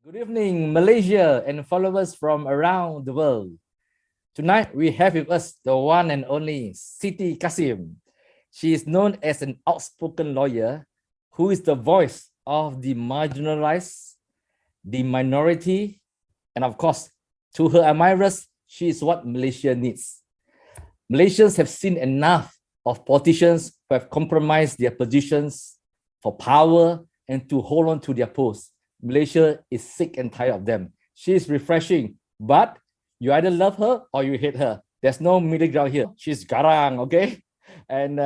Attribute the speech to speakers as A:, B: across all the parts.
A: Good evening, Malaysia and followers from around the world. Tonight, we have with us the one and only Siti Kasim. She is known as an outspoken lawyer who is the voice of the marginalized, the minority, and of course, to her admirers, she is what Malaysia needs. Malaysians have seen enough of politicians who have compromised their positions for power and to hold on to their posts. Malaysia is sick and tired of them. She is refreshing, but you either love her or you hate her. There's no middle ground here. She's garang, okay? And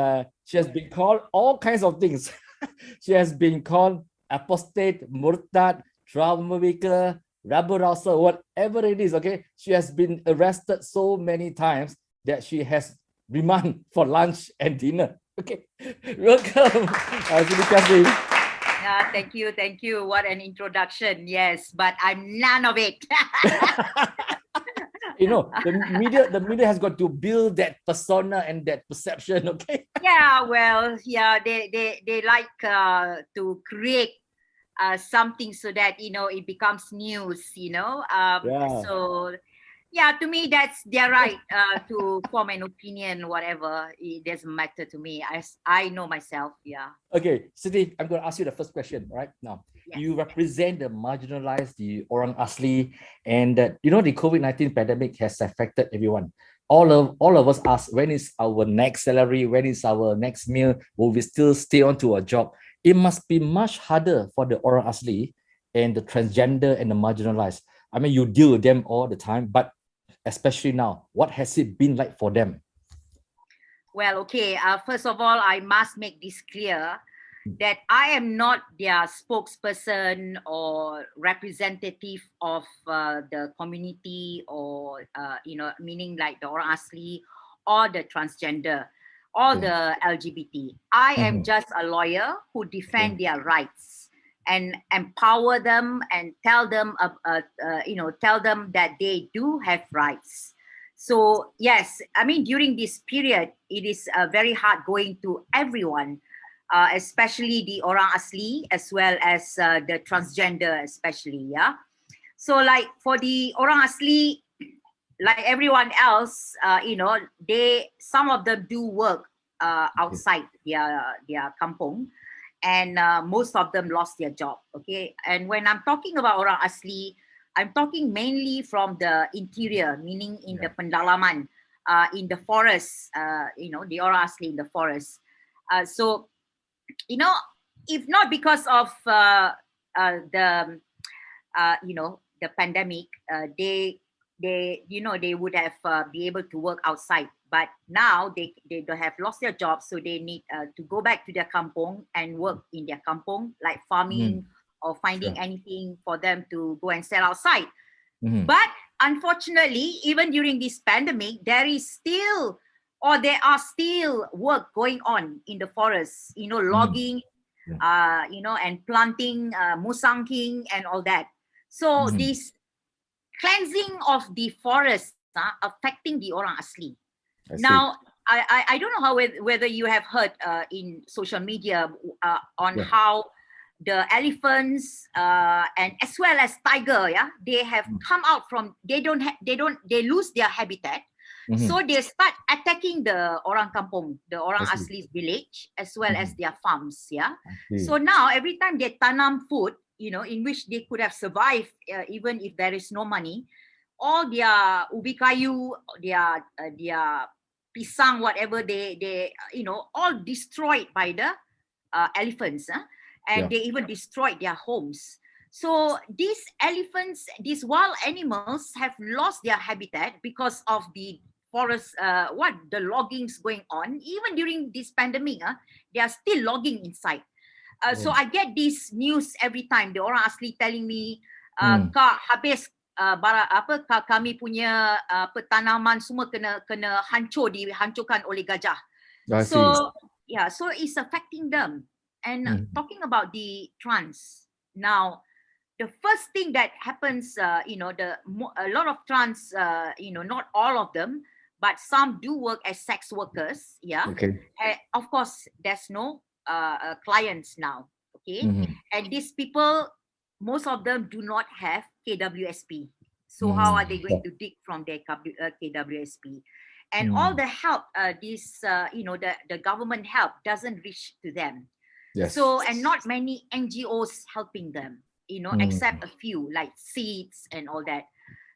A: she has been called all kinds of things. She has been called apostate, murtad, troublemaker, rebel rouser, whatever it is, okay? She has been arrested so many times that she has remand for lunch and dinner. Okay, welcome, Siti Kasim.
B: Yeah, thank you, thank you. What an introduction. Yes, but I'm none of it.
A: You know, the media has got to build that persona and that perception. Okay.
B: Yeah, well, yeah, they like to create something so that it becomes news.
A: Yeah.
B: So yeah, to me that's their right to form an opinion, whatever. It doesn't matter to me. I know myself. Yeah.
A: Okay, Siti, I'm going to ask you the first question right now.
B: Yes.
A: You represent the marginalized, the Orang Asli, and the COVID-19 pandemic has affected everyone. All of us ask, when is our next salary? When is our next meal? Will we still stay on to a job? It must be much harder for the Orang Asli and the transgender and the marginalized. I mean, you deal with them all the time, but especially now, what has it been like for them?
B: Well, okay. First of all, I must make this clear that I am not their spokesperson or representative of the community, or meaning like the Orang Asli or the transgender or the LGBT. I am just a lawyer who defend their rights and empower them and tell them that they do have rights. So yes, I mean during this period, it is very hard going to everyone, especially the Orang Asli as well as the transgender, especially. Yeah. So like for the Orang Asli, like everyone else, some of them do work outside their kampong, and most of them lost their job. Okay, and when I'm talking about Orang Asli, I'm talking mainly from the interior, meaning in the pendalaman, in the forest. The Orang Asli in the forest. So if not because of the pandemic, they would have be able to work outside. But now they don't have lost their jobs, so they need to go back to their kampong and work in their kampong, like farming or finding anything for them to go and sell outside. But unfortunately, even during this pandemic, there are still work going on in the forest, logging, and planting, musangking and all that. So this cleansing of the forest affecting the Orang Asli. Now, I don't know whether you have heard in social media on how the elephants and as well as tiger, they have come out from, they lose their habitat. So they start attacking the Orang Kampung, the Orang Asli's village, as well as their farms. So now every time they tanam food, in which they could have survived even if there is no money, all their ubi kayu, their pisang, whatever they all destroyed by the elephants, and they even destroyed their homes. So these elephants, these wild animals, have lost their habitat because of the forest, the logging's going on. Even during this pandemic, they are still logging inside. So I get this news every time. The Orang Asli telling me, Kak, habis kami punya tanaman semua kena dihancurkan oleh gajah. So so it's affecting them. And talking about the trans, now the first thing that happens, a lot of trans, not all of them, but some do work as sex workers. Of course, there's no clients now. Okay, and these people most of them do not have KWSP. So how are they going to dig from their KWSP? And all the help, the government help doesn't reach to them.
A: Yes.
B: So, and not many NGOs helping them, except a few like seeds and all that.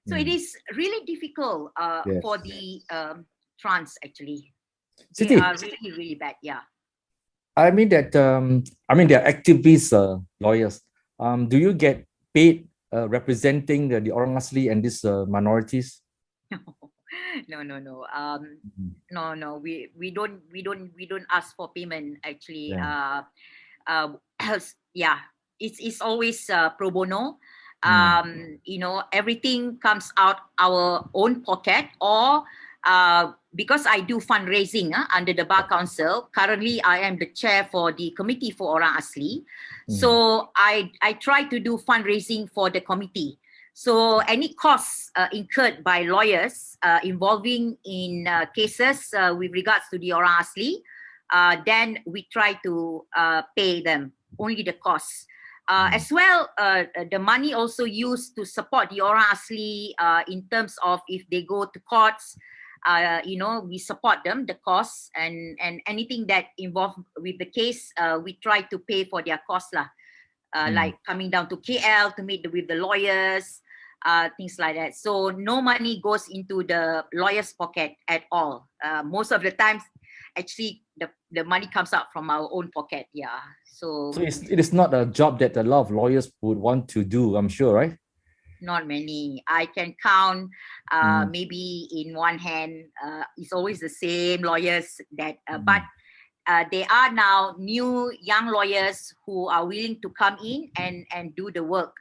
B: So it is really difficult for the trans actually. They
A: Siti,
B: are really, really bad. Yeah.
A: I mean that they're activists, lawyers. Do you get paid representing the Orang Asli and these minorities?
B: No. No. We don't ask for payment actually.
A: Yeah.
B: Yeah. It's always pro bono. Everything comes out our own pocket, or because I do fundraising under the Bar Council. Currently, I am the chair for the committee for Orang Asli. So I try to do fundraising for the committee. So any costs incurred by lawyers involving in cases with regards to the Orang Asli, then we try to pay them only the costs. As well, the money also used to support the Orang Asli in terms of if they go to courts, we support them, the costs, and anything that involved with the case, we try to pay for their costs lah. Like coming down to KL to meet with the lawyers, things like that. So no money goes into the lawyer's pocket at all. Most of the times, actually, the money comes out from our own pocket. Yeah. So
A: it is not a job that a lot of lawyers would want to do, I'm sure, right?
B: Not many. I can count maybe in one hand. It's always the same lawyers that, but there are now new young lawyers who are willing to come in and do the work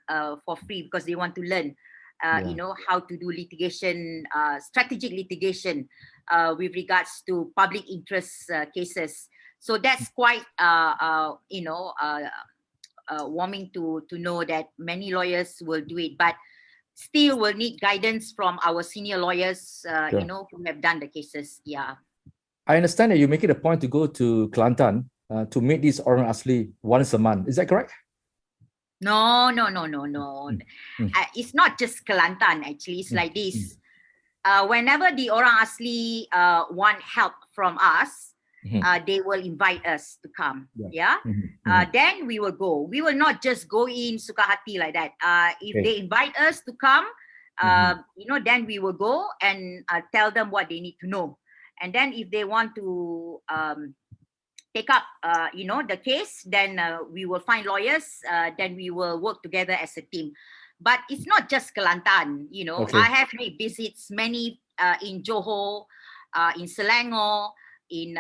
B: for free because they want to learn, how to do litigation, strategic litigation with regards to public interest cases. So that's quite, warming to know that many lawyers will do it, but still will need guidance from our senior lawyers, who have done the cases. Yeah.
A: I understand that you make it a point to go to Kelantan to meet these Orang Asli once a month. Is that correct?
B: No. It's not just Kelantan, actually. It's like this. Whenever the Orang Asli want help from us, they will invite us to come. Then we will go. We will not just go in Sukahati like that. If they invite us to come, then we will go and tell them what they need to know. And then if they want to take up, the case, then we will find lawyers. Then we will work together as a team. But it's not just Kelantan. I have made visits many in Johor, in Selangor, in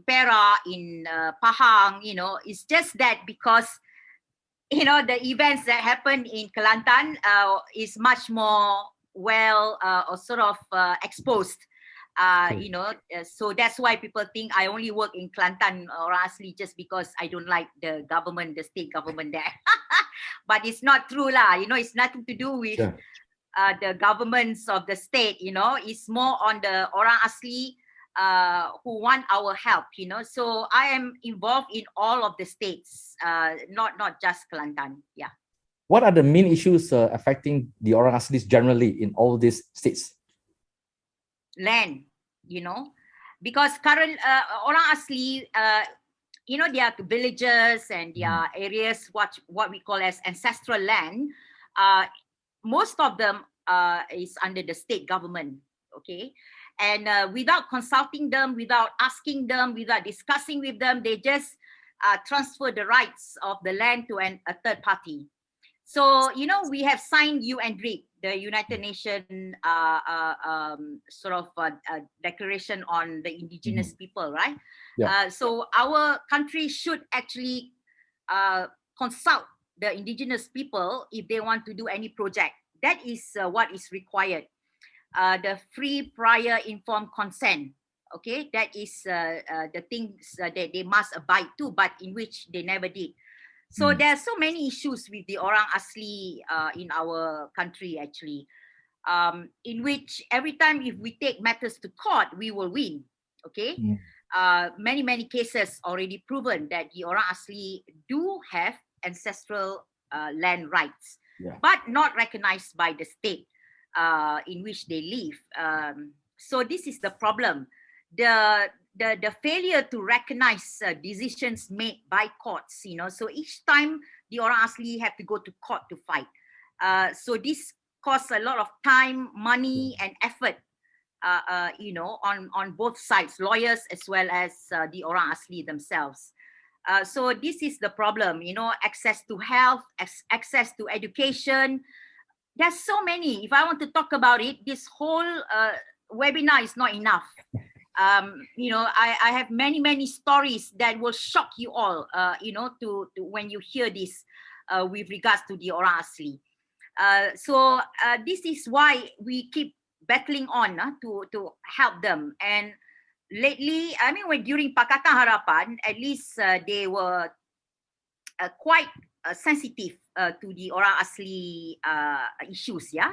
B: Perak, in Pahang. It's just that because the events that happen in Kelantan is much more exposed. So that's why people think I only work in Kelantan or Asli just because I don't like the government, the state government there. But it's not true lah. It's nothing to do with the governments of the state. It's more on the Orang Asli who want our help. So I am involved in all of the states, not just Kelantan. Yeah.
A: What are the main issues affecting the Orang Aslis generally in all these states?
B: Land, because current Orang Asli, their villages and their areas, what we call as ancestral land, most of them is under the state government, okay? And without consulting them, without asking them, without discussing with them, they just transfer the rights of the land to a third party. So, we have signed UNDRIP, the United Nations declaration on the indigenous people, right?
A: Yeah.
B: So our country should actually consult the indigenous people if they want to do any project. That is what is required. The free, prior, informed consent. Okay, that is the things that they must abide to, but in which they never did. So there are so many issues with the Orang Asli in our country, actually, in which every time if we take matters to court, we will win. Okay, many cases already proven that the Orang Asli do have ancestral land rights,
A: Yeah.
B: but not recognized by the state in which they live. So this is the problem. The failure to recognize decisions made by courts, so each time the Orang Asli have to go to court to fight. So this costs a lot of time, money, and effort, on both sides, lawyers as well as the Orang Asli themselves. So this is the problem, access to health, access to education. There's so many. If I want to talk about it, this whole webinar is not enough. I have many stories that will shock you all, to when you hear this with regards to the Orang Asli. So this is why we keep battling on to help them. And lately, I mean, during Pakatan Harapan, at least they were quite sensitive to the Orang Asli issues, yeah.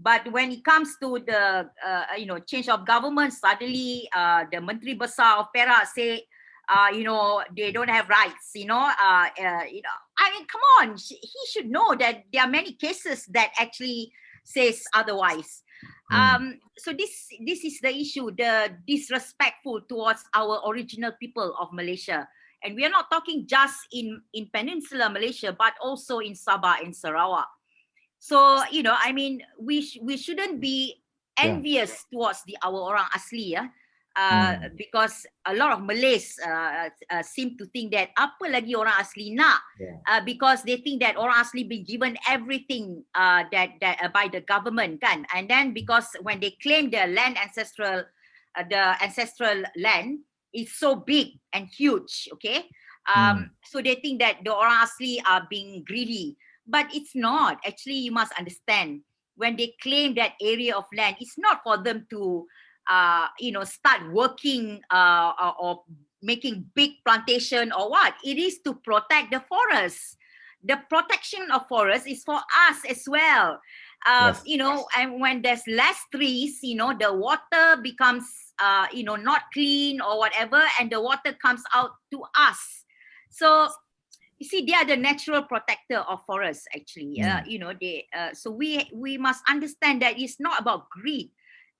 B: But when it comes to the change of government, suddenly the Menteri Besar of Perak say, they don't have rights. I mean, come on, he should know that there are many cases that actually says otherwise. So this is the issue, the disrespectful towards our original people of Malaysia. And we are not talking just in Peninsular Malaysia, but also in Sabah and Sarawak. So, I mean, we shouldn't be envious towards our Orang Asli, because a lot of Malays seem to think that apa lagi Orang Asli nak, because they think that Orang Asli been given everything that by the government, kan? And then because when they claim their land ancestral land is so big and huge, okay? So they think that the Orang Asli are being greedy. But it's not. Actually, you must understand, when they claim that area of land, it's not for them to, start working or making big plantation or what. It is to protect the forest. The protection of forest is for us as well. And when there's less trees, the water becomes, not clean or whatever, and the water comes out to us. So, you see, they are the natural protector of forests, actually. So we must understand that it's not about greed.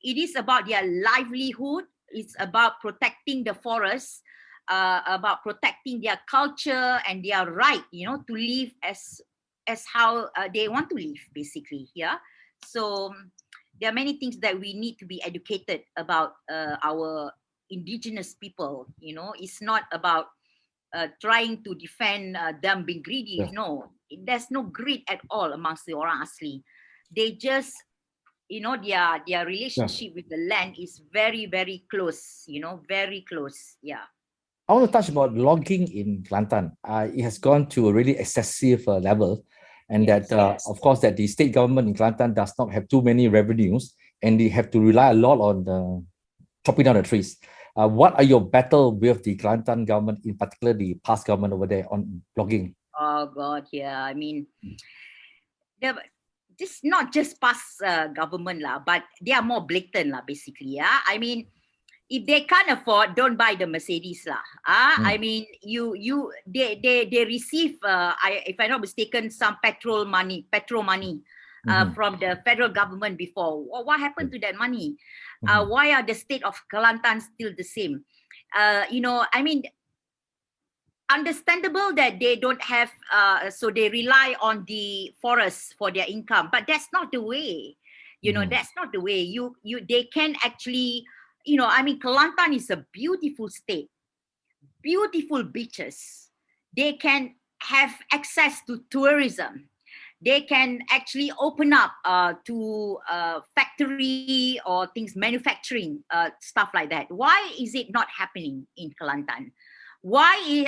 B: It is about their livelihood. It's about protecting the forests, about protecting their culture and their right, to live as how they want to live, basically. Yeah. So there are many things that we need to be educated about our indigenous people. It's not about trying to defend them being greedy. No, there's no greed at all amongst the Orang Asli. They just, their relationship with the land is very, very close, very close. Yeah.
A: I want to touch about logging in Kelantan. It has gone to a really excessive level, and of course, that the state government in Kelantan does not have too many revenues, and they have to rely a lot on chopping down the trees. What are your battle with the Kelantan government, in particular the past government over there, on logging?
B: Oh God, yeah. I mean, this not just past government lah, but they are more blatant lah, basically. Yeah, I mean, if they can't afford, don't buy the Mercedes lah. I mean, they receive, if I'm not mistaken, some petrol money from the federal government before. What happened to that money? Why are the state of Kelantan still the same? I mean, understandable that they don't have, so they rely on the forests for their income, but that's not the way. That's not the way. They can actually, I mean, Kelantan is a beautiful state, beautiful beaches. They can have access to tourism. They can actually open up to factory or things, manufacturing, stuff like that. Why is it not happening in Kelantan? Why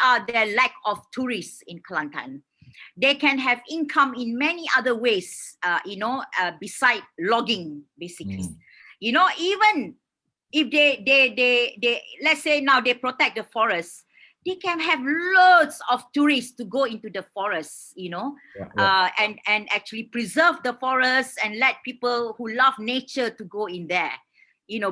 B: are there lack of tourists in Kelantan? They can have income in many other ways, beside logging, basically. Even if they let's say now they protect the forest, they can have loads of tourists to go into the forest, and actually preserve the forest and let people who love nature to go in there.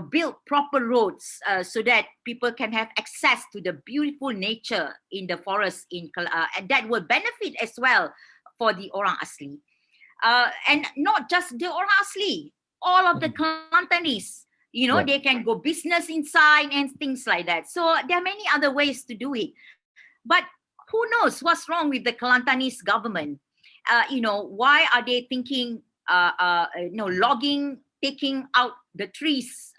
B: build proper roads so that people can have access to the beautiful nature in the forest and that will benefit as well for the Orang Asli. And not just the Orang Asli, all of the Kelantanese, they can go business inside and things like that. So there are many other ways to do it. But who knows what's wrong with the Kelantanese government? Why are they thinking, logging, taking out the trees,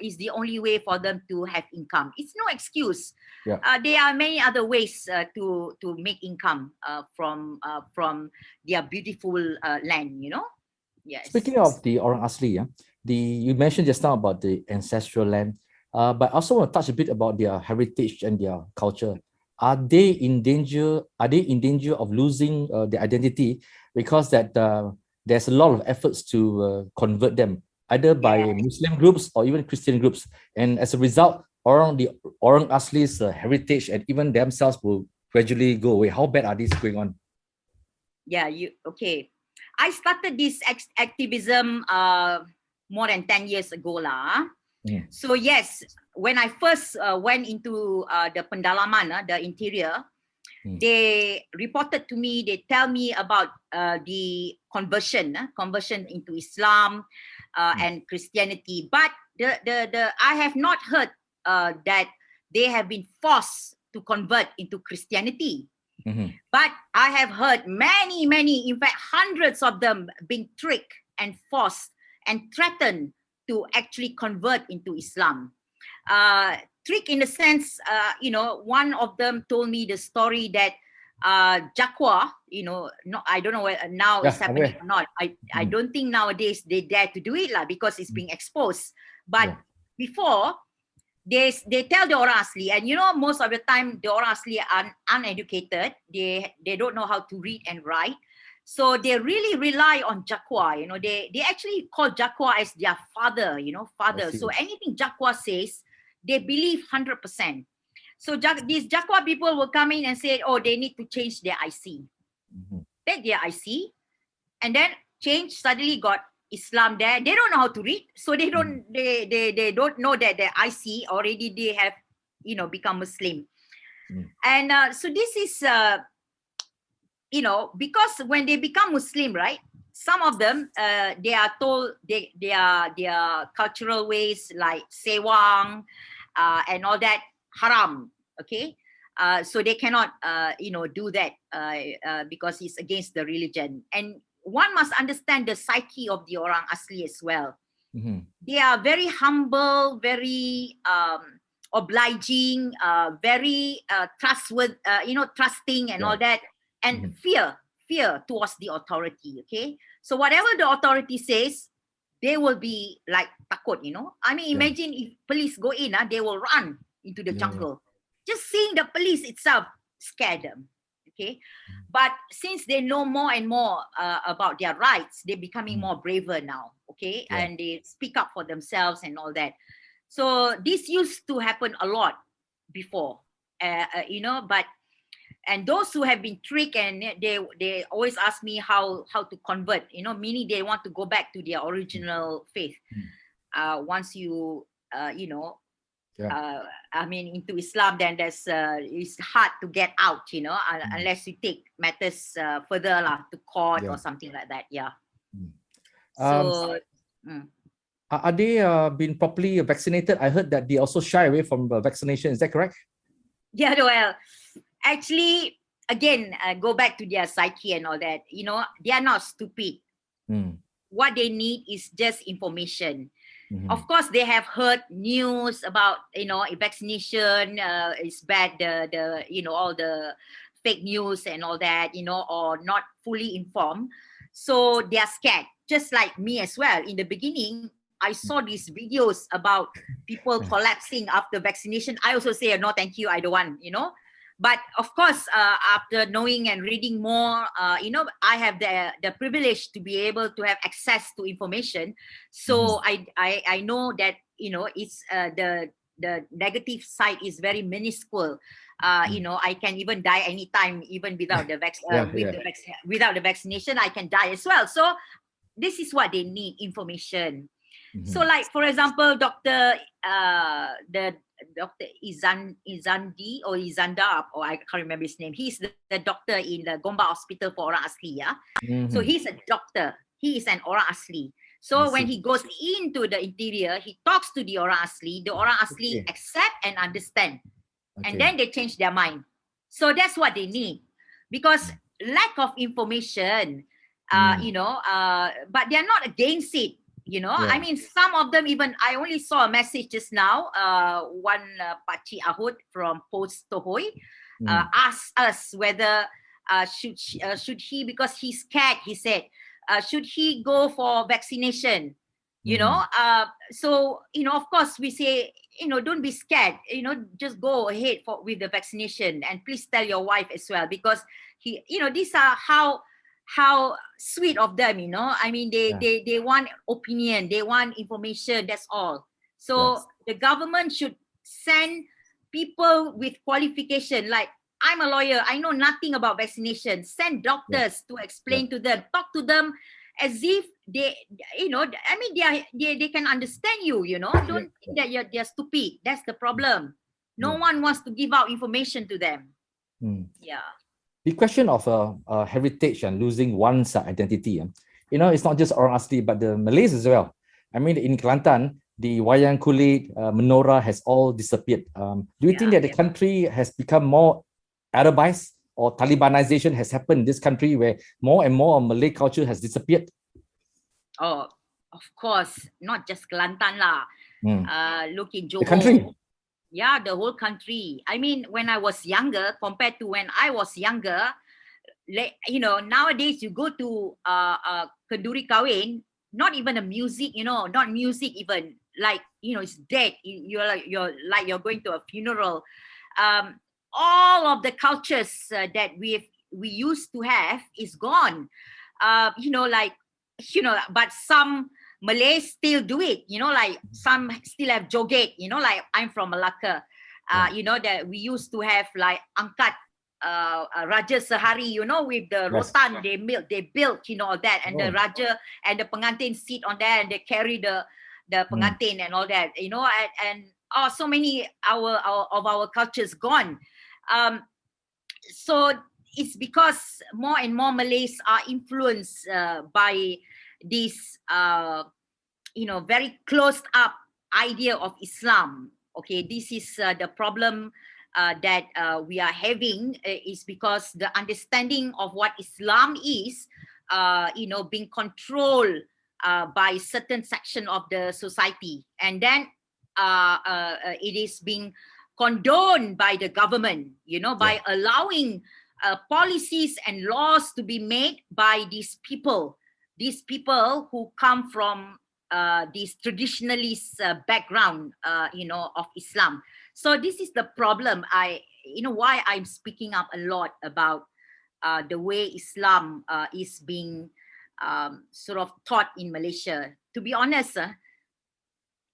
B: is the only way for them to have income? It's no excuse.
A: Yeah.
B: There are many other ways to make income from their beautiful land, Yes.
A: Speaking of the Orang Asli, you mentioned just now about the ancestral land, but I also want to touch a bit about their heritage and their culture. Are they in danger? Are they in danger of losing their identity because that there's a lot of efforts to convert them, either by Muslim groups or even Christian groups, and as a result, the Orang Asli's heritage and even themselves will gradually go away. How bad are these going on?
B: Yeah, okay. I started this activism more than 10 years ago lah. So yes, when I first went into the pendalaman, the interior, they reported to me, they tell me about the conversion into Islam and Christianity. But I have not heard that they have been forced to convert into Christianity. But I have heard many, in fact, hundreds of them being tricked and forced and threatened to actually convert into Islam. Trick in the sense, one of them told me the story that Jakwa, I don't know whether now it's happening or not. I don't think nowadays they dare to do it because it's being exposed. But before, they tell the Orang Asli, and most of the time the Orang Asli are uneducated. They don't know how to read and write. So they really rely on Jakwa. They actually call Jakwa as their father, father. So anything Jakwa says, they believe 100%. So these Jakwa people will come in and say, oh, they need to change their IC. Take their IC, and then change, suddenly got Islam there. They don't know how to read, so they don't know that their IC already they have become Muslim. And so this is because when they become Muslim, right, some of them they are told their cultural ways like sewang and all that haram, okay. So they cannot do that because it's against the religion. And one must understand the psyche of the Orang Asli as well. They are very humble, very obliging, very trustworthy, trusting and all that, and fear towards the authority. Okay, so whatever the authority says, they will be like takut. I mean, imagine if police go in, they will run into the jungle. Just seeing the police itself scared them. Okay, but since they know more and more about their rights, they're becoming more braver now. Okay, and they speak up for themselves and all that. So this used to happen a lot before, but and those who have been tricked and they always ask me how to convert, meaning they want to go back to their original faith. Once you I mean, into Islam, then it's hard to get out, unless you take matters further to court or something like that. Yeah.
A: Are they been properly vaccinated? I heard that they also shy away from vaccination. Is that correct?
B: Yeah, well, actually, again, go back to their psyche and all that. They are not stupid. What they need is just information. Of course, they have heard news about vaccination is bad. The all the fake news and all that. Or not fully informed, so they are scared. Just like me as well. In the beginning, I saw these videos about people collapsing after vaccination. I also say no, thank you, I don't want. But of course, after knowing and reading more, I have the privilege to be able to have access to information. So I know that it's the negative side is very minuscule. I can even die anytime, even without the without the vaccination, I can die as well. So this is what they need, information. So like, for example, the Dr. Izandi or Izanda, or I can't remember his name. He's the doctor in the Gombak Hospital for Orang Asli. Yeah. So he's a doctor. He is an Orang Asli. So when he goes into the interior, he talks to the Orang Asli. The Orang Asli accept and understand. And then they change their mind. So that's what they need. Because lack of information, but they're not against it. I mean, some of them even, I only saw a message just now, one Pakcik Ahud from Post Tohoi asked us whether should he, because he's scared, he said, should he go for vaccination? So, of course we say, don't be scared, just go ahead with the vaccination, and please tell your wife as well, because these are how sweet of them, I mean, they want opinion, they want information, that's all. So the government should send people with qualification, like, I'm a lawyer, I know nothing about vaccination, send doctors to explain to them, talk to them as if they, I mean, they can understand you, don't think that they're stupid. That's the problem. No one wants to give out information to them.
A: The question of heritage and losing one's identity, it's not just Orang Asli, but the Malays as well. I mean, in Kelantan, the wayang kulit, menorah has all disappeared. Do you think that the country has become more Arabized, or Talibanization has happened in this country, where more and more of Malay culture has disappeared?
B: Oh, of course, not just Kelantan lah. Look in Johor.
A: The country.
B: Yeah, the whole country. I mean, when I was younger, compared to when I was younger, nowadays you go to Kenduri Kahwin, not even a music, not music even, like, it's dead. You're going to a funeral. All of the cultures that we used to have is gone. But some Malays still do it, like some still have joget, like I'm from Malacca, that we used to have like angkat Raja Sehari, with the rotan they built, all that, and the Raja and the pengantin sit on that, and they carry the pengantin and all that, and so many of our cultures gone. So it's because more and more Malays are influenced by this very closed up idea of Islam. Okay, this is the problem that we are having, is because the understanding of what Islam is, being controlled by certain section of the society, and then it is being condoned by the government, by allowing policies and laws to be made by these people who come from this traditionalist background, of Islam. So this is the problem. Why I'm speaking up a lot about the way Islam is being sort of taught in Malaysia. To be honest,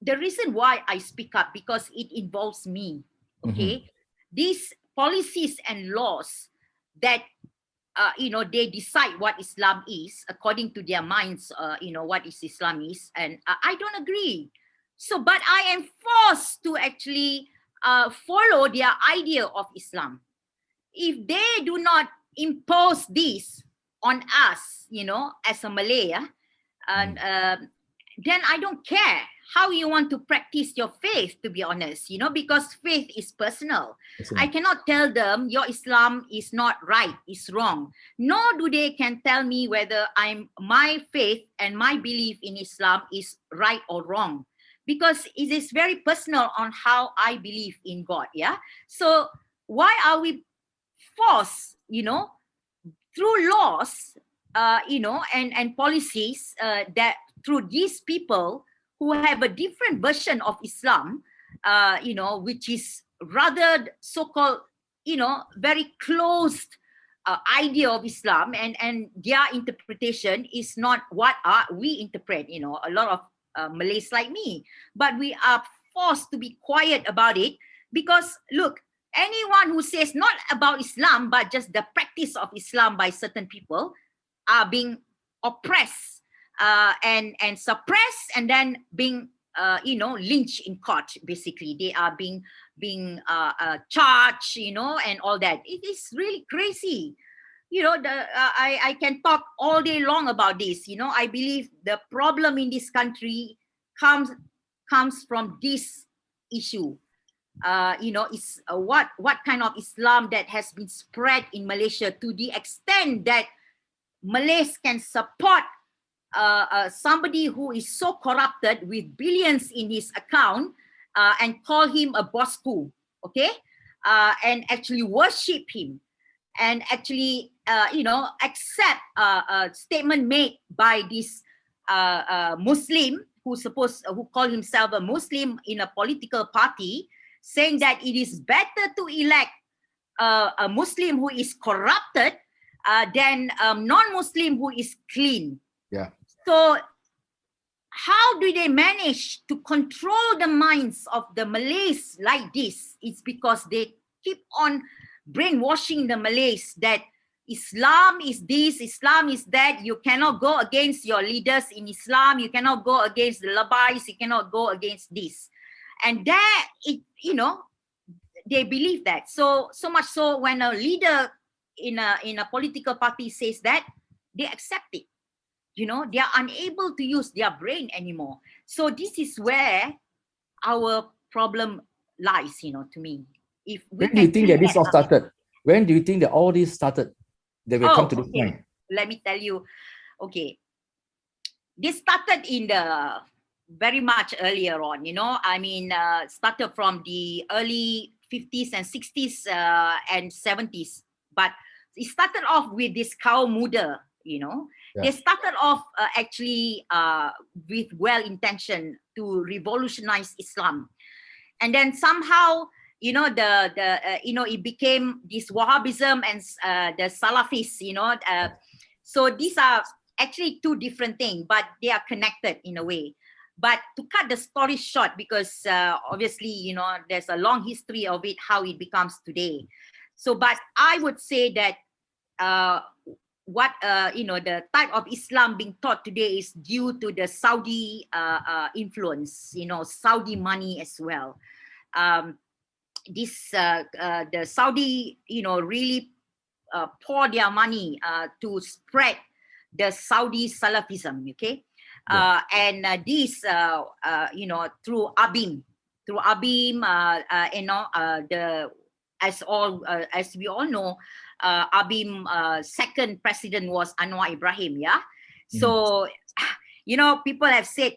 B: the reason why I speak up, because it involves me. Okay, these policies and laws that they decide what Islam is according to their minds, what is Islam is, and I don't agree. So, but I am forced to actually follow their idea of Islam. If they do not impose this on us, as a Malay, and then I don't care how you want to practice your faith, to be honest, because faith is personal. I cannot tell them your Islam is not right, is wrong. Nor do they can tell me whether my faith and my belief in Islam is right or wrong, because it is very personal on how I believe in God. Yeah. So why are we forced, through laws, and policies that through these people who have a different version of Islam, which is rather so-called, very closed idea of Islam, and their interpretation is not what we interpret, a lot of Malays like me. But we are forced to be quiet about it, because look, anyone who says not about Islam, but just the practice of Islam by certain people are being oppressed and suppressed, and then being lynched in court. Basically, they are being charged, and all that. It is really crazy. I can talk all day long about this. I believe the problem in this country comes from this issue. Is what kind of Islam that has been spread in Malaysia, to the extent that Malays can support somebody who is so corrupted with billions in his account, and call him a bosku, okay, and actually worship him, and actually accept a statement made by this Muslim who call himself a Muslim in a political party, saying that it is better to elect a Muslim who is corrupted than a non-Muslim who is clean.
A: Yeah.
B: So how do they manage to control the minds of the Malays like this? It's because they keep on brainwashing the Malays that Islam is this, Islam is that. You cannot go against your leaders in Islam. You cannot go against the liberties. You cannot go against this. And that, they believe that. So much so, when a leader in a political party says that, they accept it. They are unable to use their brain anymore. So this is where our problem lies, to me.
A: When do you think that this all started? When do you think that all this started? They will come to this point.
B: Let me tell you. Okay. This started in the very much earlier on, started from the early 50s and 60s and 70s. But it started off with this kaum muda, Yeah. They started off actually with well-intention to revolutionize Islam. And then somehow, it became this Wahhabism and the Salafis, so these are actually two different things, but they are connected in a way. But to cut the story short, because obviously, there's a long history of it, how it becomes today. So, but I would say that the type of Islam being taught today is due to the Saudi influence, Saudi money as well. The Saudi, really pour their money to spread the Saudi Salafism, okay? Yeah. And this, through Abim, as we all know, Abim second president was Anwar Ibrahim, yeah? Mm-hmm. So, people have said,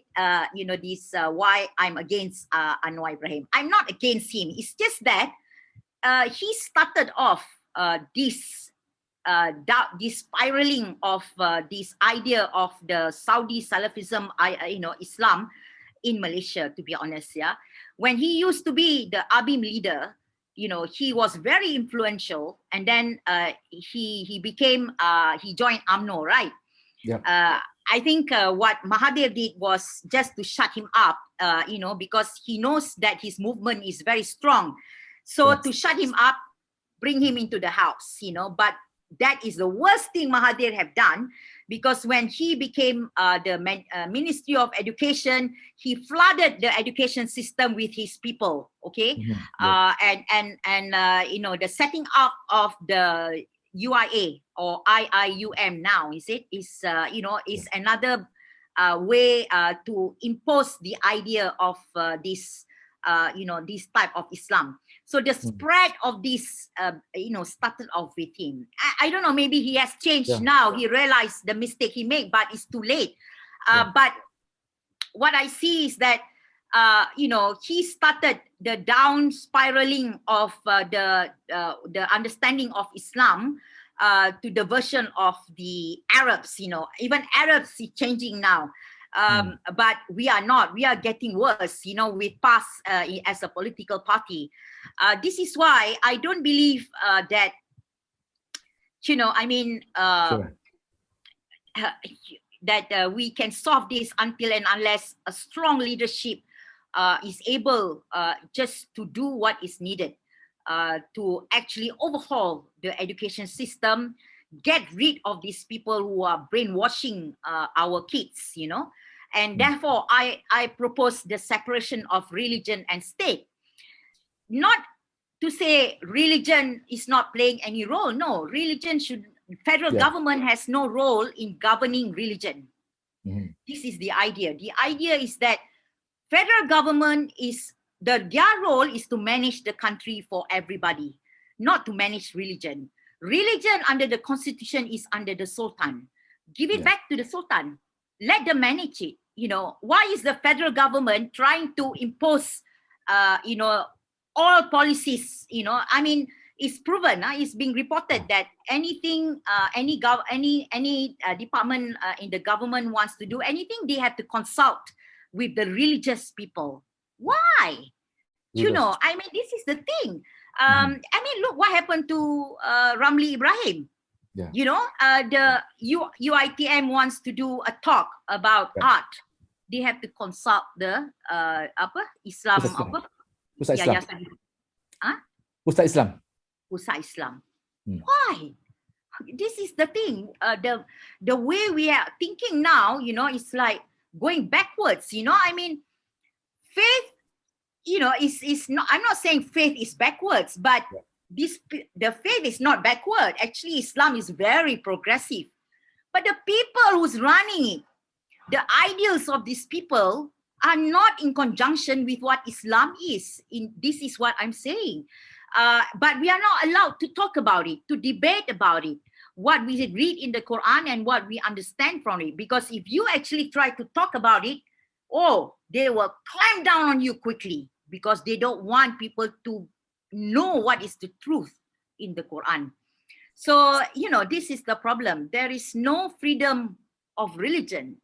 B: this, why I'm against Anwar Ibrahim. I'm not against him. It's just that he started off this spiraling of this idea of the Saudi Salafism, Islam in Malaysia, to be honest, yeah. When he used to be the Abim leader, he was very influential, and then he became, he joined UMNO, right? Yeah. I think what Mahathir did was just to shut him up, because he knows that his movement is very strong. So yes, to shut him up, bring him into the house, but that is the worst thing Mahathir have done, because when he became the Ministry of Education, he flooded the education system with his people, okay? Mm-hmm. Yeah. The setting up of the UIA or IIUM now, is another way to impose the idea of this type of Islam. So the spread of this, started off with him. I don't know, maybe he has changed now. He realized the mistake he made, but it's too late. But what I see is that, he started the down spiraling of the understanding of Islam to the version of the Arabs. Even Arabs is changing now. But we are not. We are getting worse, with PAS as a political party. This is why I don't believe that, that we can solve this until and unless a strong leadership is able just to do what is needed to actually overhaul the education system, get rid of these people who are brainwashing our kids, and therefore I propose the separation of religion and state. Not to say religion is not playing any role. No, federal government has no role in governing religion. This is the idea. The idea is that federal government their role is to manage the country for everybody, not to manage religion. Religion under the constitution is under the Sultan. Give it back to the Sultan. Let them manage it. Why is the federal government trying to impose, all policies? It's proven. It's being reported that anything, any department in the government wants to do anything, they have to consult with the religious people. Why? This is the thing. Look what happened to Ramli Ibrahim. The UITM wants to do a talk about art. They have to consult the Islam.
A: Ustaz Islam.
B: Ustaz Islam. Why? This is the thing. The way we are thinking now, it's like going backwards. Faith, is not. I'm not saying faith is backwards, but the faith is not backward. Actually, Islam is very progressive. But the people who's running it, the ideals of these people are not in conjunction with what Islam is. This is what I'm saying. But we are not allowed to talk about it, to debate about it, what we read in the Quran and what we understand from it. Because if you actually try to talk about it, they will climb down on you quickly because they don't want people to know what is the truth in the Quran. So, this is the problem. There is no freedom of religion,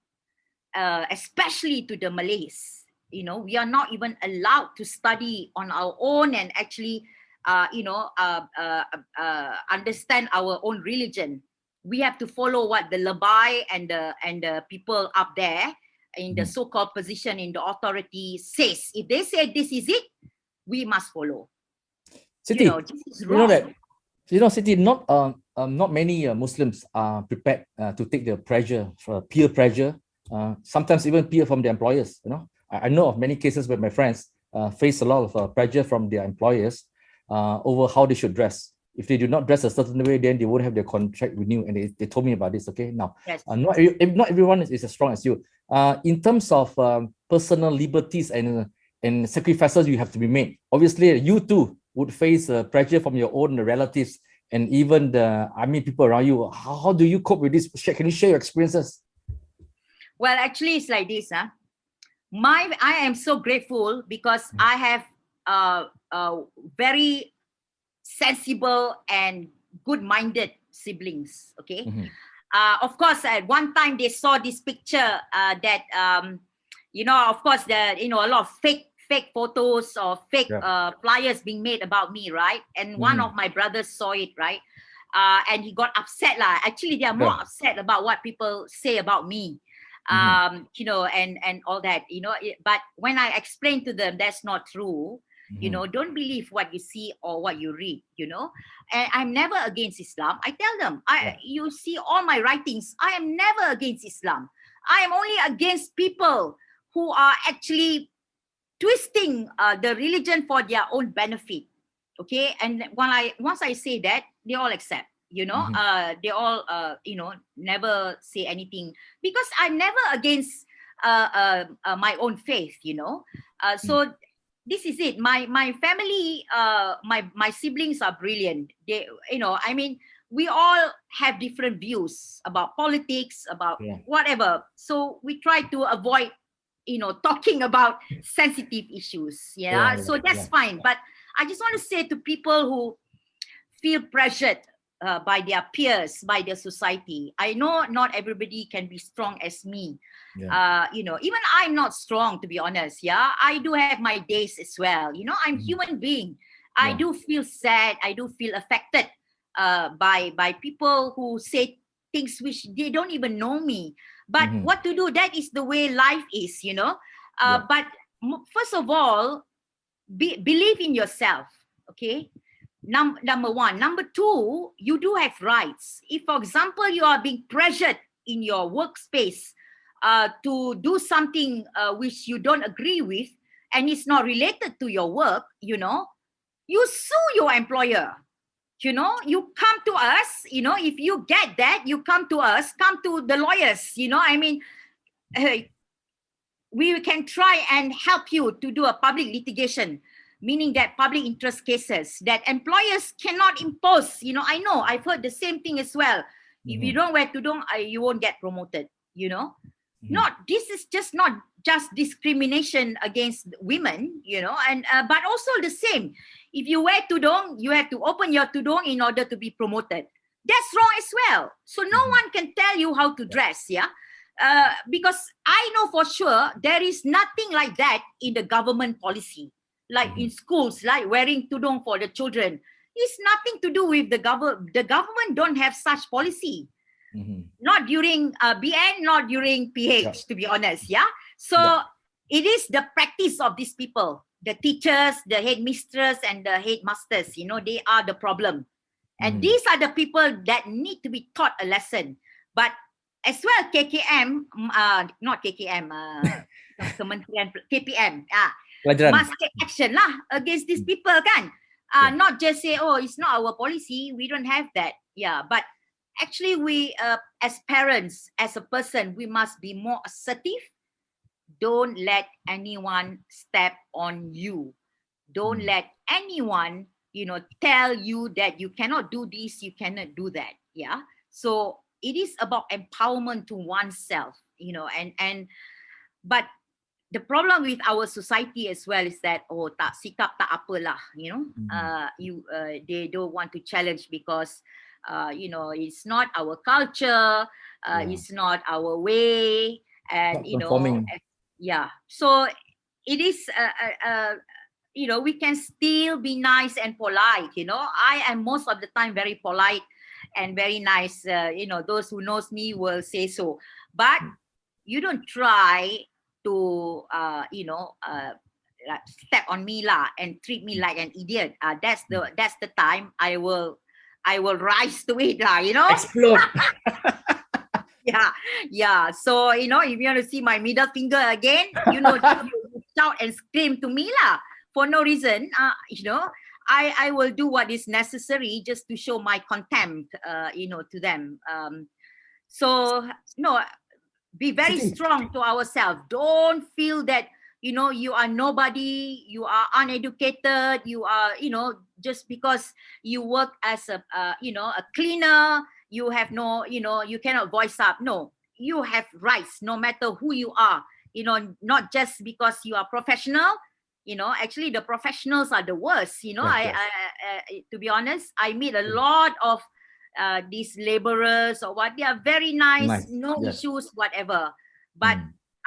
B: especially to the Malays. We are not even allowed to study on our own and actually, understand our own religion. We have to follow what the Labai and the people up there in the so-called position in the authority says. If they say this is it, we must follow.
A: Siti,
B: this is wrong.
A: Siti, not many Muslims are prepared to take the pressure, peer pressure, sometimes even peer from their employers. I know of many cases where my friends face a lot of pressure from their employers over how they should dress. If they do not dress a certain way, then they won't have their contract renewed. And they told me about this. Okay, now not everyone is as strong as you. In terms of personal liberties and sacrifices you have to be made. Obviously, you too would face pressure from your own relatives and even the people around you. How do you cope with this? Can you share your experiences?
B: Well, actually, it's like this. I am so grateful because I have very sensible and good-minded siblings. Okay. Of course, at one time they saw this picture that of course, a lot of fake photos or fake flyers being made about me, right? And one of my brothers saw it, right? And he got upset lah. Actually, they are more upset about what people say about me, and all that, But when I explained to them that's not true, don't believe what you see or what you read, And I'm never against Islam. I tell them, you see all my writings, I am never against Islam. I am only against people who are actually twisting the religion for their own benefit. Okay, and once I say that, they all accept. They all never say anything because I'm never against my own faith. So this is it. My family, my siblings are brilliant. They, we all have different views about politics, about whatever. So we try to avoid talking about sensitive issues. So that's fine. But I just want to say to people who feel pressured by their peers, by their society, I know not everybody can be strong as me. Even I'm not strong, to be honest. I do have my days as well. I'm human being. I do feel sad. I do feel affected by people who say things which they don't even know me. But what to do? That is the way life is, But first of all, believe in yourself, okay? Number one. Number two, you do have rights. If, for example, you are being pressured in your workspace to do something which you don't agree with, and it's not related to your work, you sue your employer. You come to us, if you get that, you come to us, come to the lawyers, we can try and help you to do a public litigation, meaning that public interest cases that employers cannot impose. I know, I've heard the same thing as well. If you don't wear tudung, you won't get promoted, This is not just discrimination against women, and but also the same. If you wear tudung, you have to open your tudung in order to be promoted. That's wrong as well. So no one can tell you how to dress, because I know for sure there is nothing like that in the government policy, like in schools, like wearing tudung for the children. It's nothing to do with the government. The government don't have such policy. Not during BN, not during PH, to be honest. So it is the practice of these people, the teachers, the headmistress, and the headmasters. They are the problem, and these are the people that need to be taught a lesson. But as well, KKM, not KKM, Kementerian KPM, must take action lah against these people, kan? Not just say, oh, it's not our policy, we don't have that. But actually, we, as parents, as a person, we must be more assertive. Don't let anyone step on you. Don't let anyone, tell you that you cannot do this, you cannot do that. So it is about empowerment to oneself, but the problem with our society as well is that, tak sikap tak apalah, they don't want to challenge because it's not our culture, it's not our way, and so it is we can still be nice and polite. I am most of the time very polite and very nice. Those who knows me will say so, but you don't try to step on me lah and treat me like an idiot. That's the time I will rise to it lah,
A: Explode.
B: So if you want to see my middle finger again, you shout and scream to me lah for no reason. I will do what is necessary just to show my contempt to them. So no, be very strong to ourselves. Don't feel that you are nobody, you are uneducated, you are just because you work as a cleaner, you have no, you cannot voice up. No, you have rights no matter who you are, not just because you are professional. Actually the professionals are the worst. To be honest, I meet a lot of these laborers or what. They are very nice. No issues, whatever. But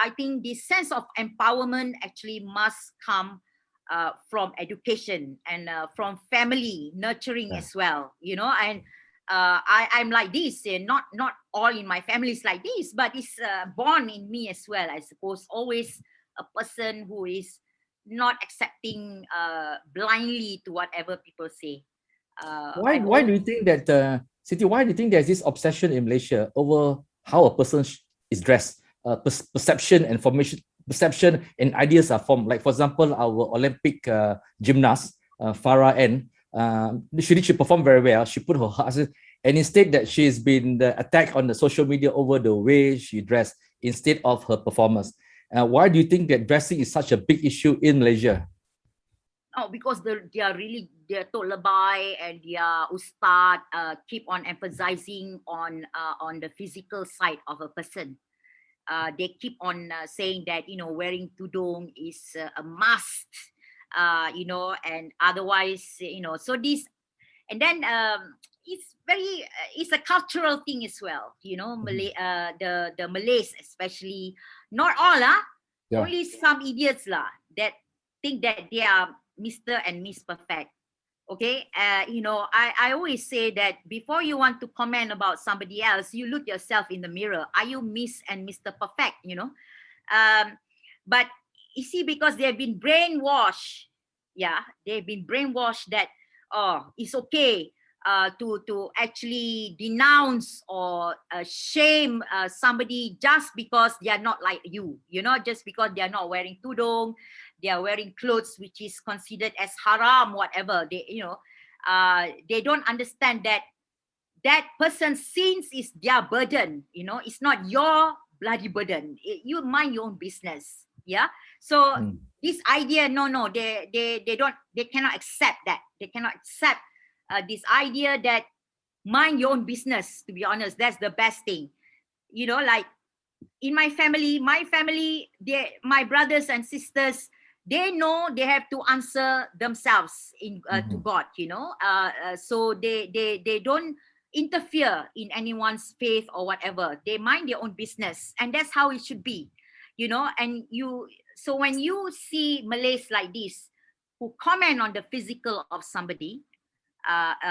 B: I think this sense of empowerment actually must come from education and from family nurturing as well. And I'm like this. Not all in my family is like this, but it's born in me as well. I suppose always a person who is not accepting blindly to whatever people say.
A: Why do you think that, Siti, why do you think there's this obsession in Malaysia over how a person is dressed? Perception and formation, perception and ideas are formed. Like, for example, our Olympic gymnast, Farah N, she performed very well. She put her heart, and instead that she's been attacked on the social media over the way she dressed instead of her performance. Why do you think that dressing is such a big issue in Malaysia?
B: Oh, because they're told lebay, and their ustad keep on emphasizing on the physical side of a person. They keep on saying that wearing tudung is a must, and otherwise so this, and then it's a cultural thing as well. Malay, the Malays especially, not all only some idiots that think that they are Mr. and Miss Perfect. Okay, I always say that before you want to comment about somebody else, you look yourself in the mirror. Are you Miss and Mr. Perfect? But you see, because they've been brainwashed, they've been brainwashed that it's okay to actually denounce or shame somebody just because they are not like you, just because they are not wearing tudung, they are wearing clothes which is considered as haram, whatever. They don't understand that person's sins is their burden. It's not your bloody burden. You mind your own business. Yeah. So this idea, no, they cannot accept that. They cannot accept this idea that mind your own business. To be honest, that's the best thing. Like in my family, my brothers and sisters, they know they have to answer themselves to God. So they don't interfere in anyone's faith or whatever. They mind their own business, and that's how it should be. So when you see Malays like this who comment on the physical of somebody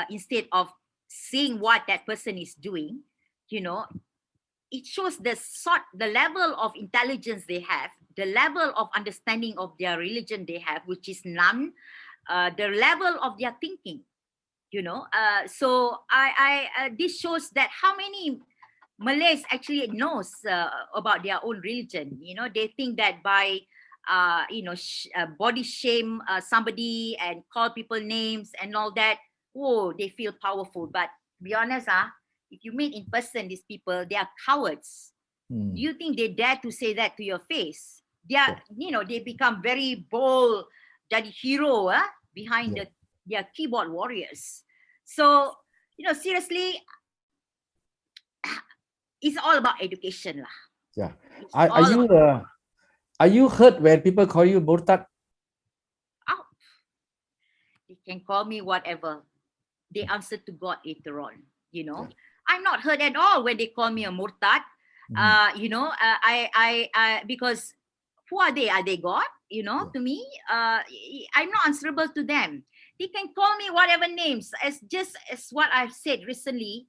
B: instead of seeing what that person is doing, it shows the level of intelligence they have, the level of understanding of their religion they have, which is none, the level of their thinking. So this shows that how many Malays actually knows about their own religion. They think that by body shame somebody and call people names and all that, they feel powerful. But to be honest, if you meet in person these people, they are cowards. Do you think they dare to say that to your face? They become very bold, jadi hero behind their keyboard warriors. So seriously, it's all about education lah.
A: Yeah. Are you hurt when people call you murtad?
B: They can call me whatever. They answer to God later on. I'm not hurt at all when they call me a murtad. Because who are they? Are they God? To me, I'm not answerable to them. They can call me whatever names, as what I've said recently.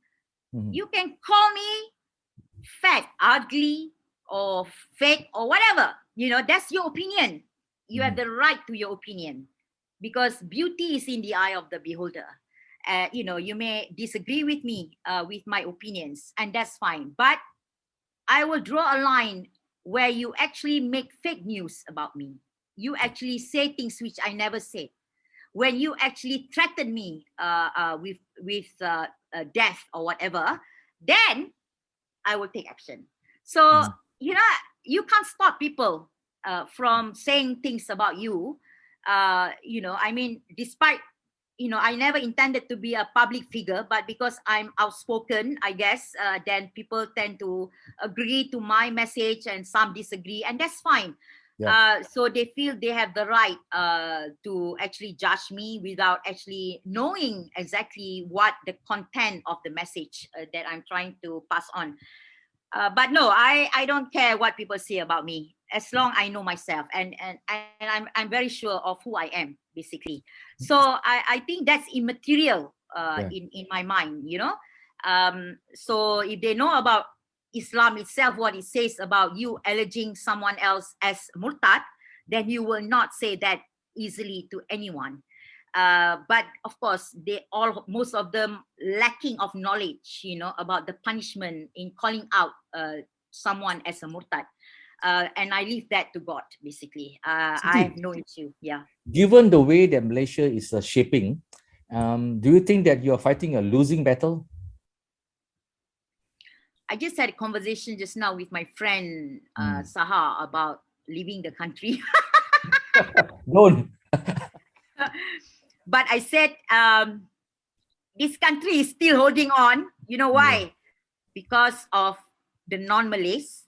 B: You can call me fat, ugly, or fake, or whatever. That's your opinion. You have the right to your opinion, because beauty is in the eye of the beholder. You may disagree with me with my opinions, and that's fine. But I will draw a line where you actually make fake news about me. You actually say things which I never said. When you actually threaten me with death or whatever, then I will take action. So you can't stop people from saying things about you. Despite I never intended to be a public figure, but because I'm outspoken, I guess, then people tend to agree to my message and some disagree, and that's fine. Yeah. So they feel they have the right to actually judge me without actually knowing exactly what the content of the message that I'm trying to pass on. But no, I don't care what people say about me, as long I know myself, and I'm very sure of who I am, basically. So I think that's immaterial in my mind, So if they know about Islam itself, what it says about you alleging someone else as murtad, then you will not say that easily to anyone. But of course, most of them lacking of knowledge, about the punishment in calling out someone as a murtad. And I leave that to God, basically. I have no issue. Yeah.
A: Given the way that Malaysia is shaping, do you think that you're fighting a losing battle?
B: I just had a conversation just now with my friend Saha about leaving the country.
A: Don't.
B: But I said, this country is still holding on. You know why? Because of the non-Malays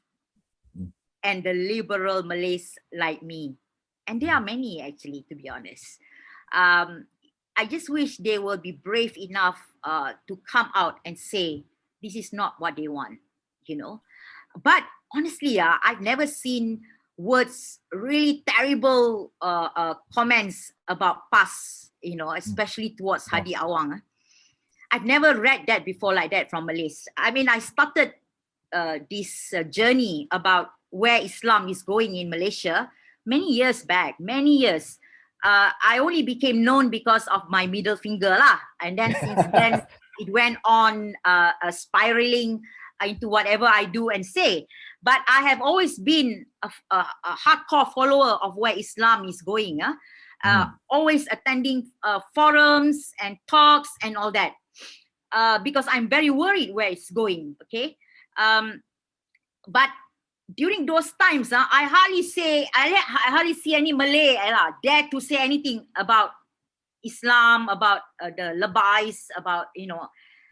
B: and the liberal Malays like me. And there are many, actually, to be honest. I just wish they will be brave enough to come out and say, this is not what they want, But honestly, I've never seen words, really terrible comments about PAS, especially towards Hadi Awang. I've never read that before like that from Malays. I mean, I started this journey about where Islam is going in Malaysia many years back, many years. I only became known because of my middle finger lah. And then since then, it went on spiraling into whatever I do and say. But I have always been a hardcore follower of where Islam is going. Always attending forums and talks and all that. Because I'm very worried where it's going. Okay. But during those times, I hardly see any Malay dare to say anything about Islam, about the liberties, about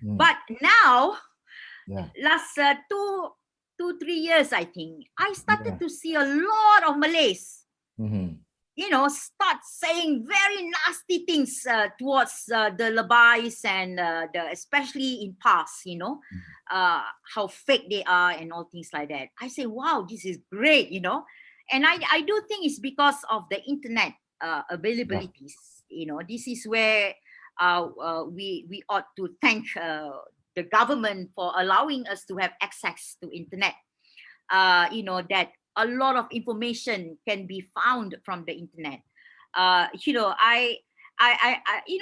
B: But now, last 2-3 years, I think I started to see a lot of Malays, start saying very nasty things towards the liberties and especially in past, how fake they are and all things like that. I say, wow, this is great, and I do think it's because of the internet availabilities. This is where we ought to thank the government for allowing us to have access to internet. That a lot of information can be found from the internet. I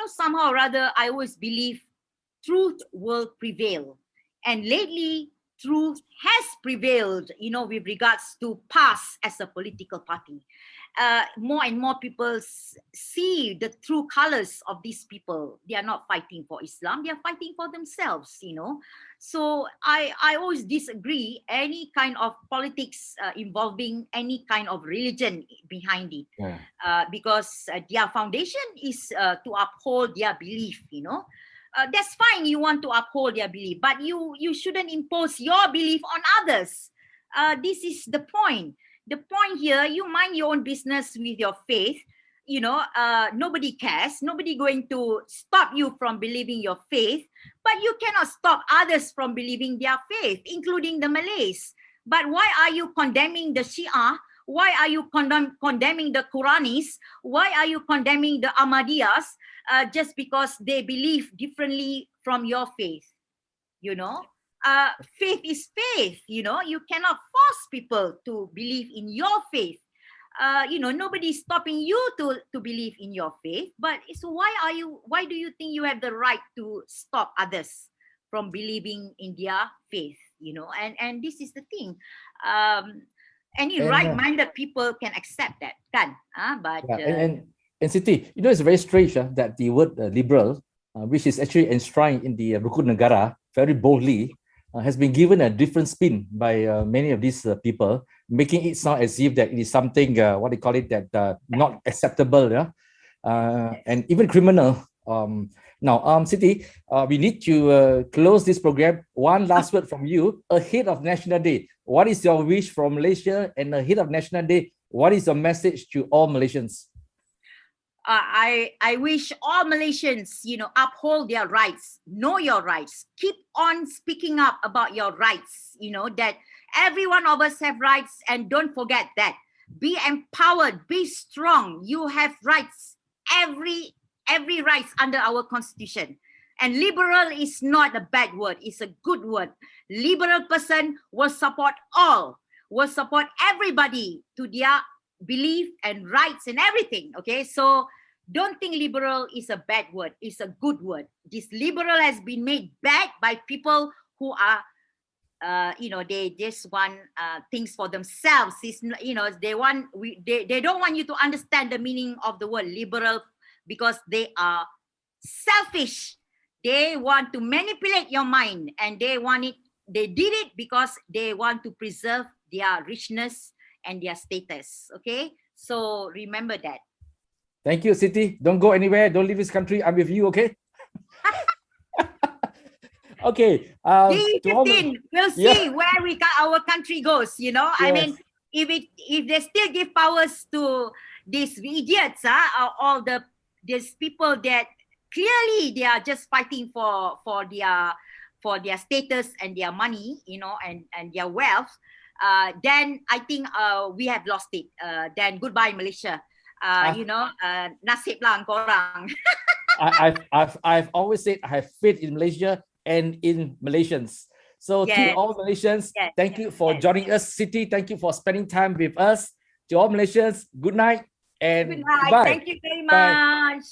B: somehow or other, I always believe truth will prevail. And lately, truth has prevailed, with regards to past as a political party. More and more people see the true colors of these people. They are not fighting for Islam, they are fighting for themselves, So I always disagree any kind of politics involving any kind of religion behind it. Because their foundation is to uphold their belief, that's fine, you want to uphold their belief, but you shouldn't impose your belief on others. This is the point. The point here, you mind your own business with your faith. Nobody cares. Nobody going to stop you from believing your faith, but you cannot stop others from believing their faith, including the Malays. But why are you condemning the Shia? Why are you condemning the Quranis? Why are you condemning the Ahmadiyyas just because they believe differently from your faith? Faith is faith. You cannot force people to believe in your faith. Nobody is stopping you to believe in your faith. But so why do you think you have the right to stop others from believing in their faith? And this is the thing. Any right-minded people can accept that, kan?
A: And Siti, it's very strange that the word liberal, which is actually enshrined in the Rukun Negara very boldly, has been given a different spin by many of these people, making it sound as if that it is something, not acceptable, and even criminal. Now, Siti, we need to close this program. One last word from you ahead of National Day. What is your wish from Malaysia? And ahead of National Day, what is your message to all Malaysians?
B: I wish all Malaysians, uphold their rights, know your rights, keep on speaking up about your rights, that every one of us have rights, and don't forget that. Be empowered, be strong. You have rights, every rights under our constitution. And liberal is not a bad word, it's a good word. Liberal person will support all, will support everybody to their belief and rights and everything. Okay, so don't think liberal is a bad word, it's a good word. This liberal has been made bad by people who are they just want things for themselves. It's, they don't want you to understand the meaning of the word liberal, because they are selfish. They want to manipulate your mind, and they did it because they want to preserve their richness and their status. Okay, so remember that.
A: Thank you, Siti. Don't go anywhere. Don't leave this country. I'm with you. Okay. Okay.
B: We'll see where our country goes. Yes. I mean, if they still give powers to these idiots, all these people that clearly they are just fighting for their status and their money, and their wealth. Then I think we have lost it. Then goodbye, Malaysia. Nasib lah korang.
A: I've always said I have faith in Malaysia and in Malaysians. So to all Malaysians, thank you for joining us. Siti, thank you for spending time with us. To all Malaysians, good night. and
B: Good night.
A: goodbye.
B: Thank you very
A: Bye.
B: much.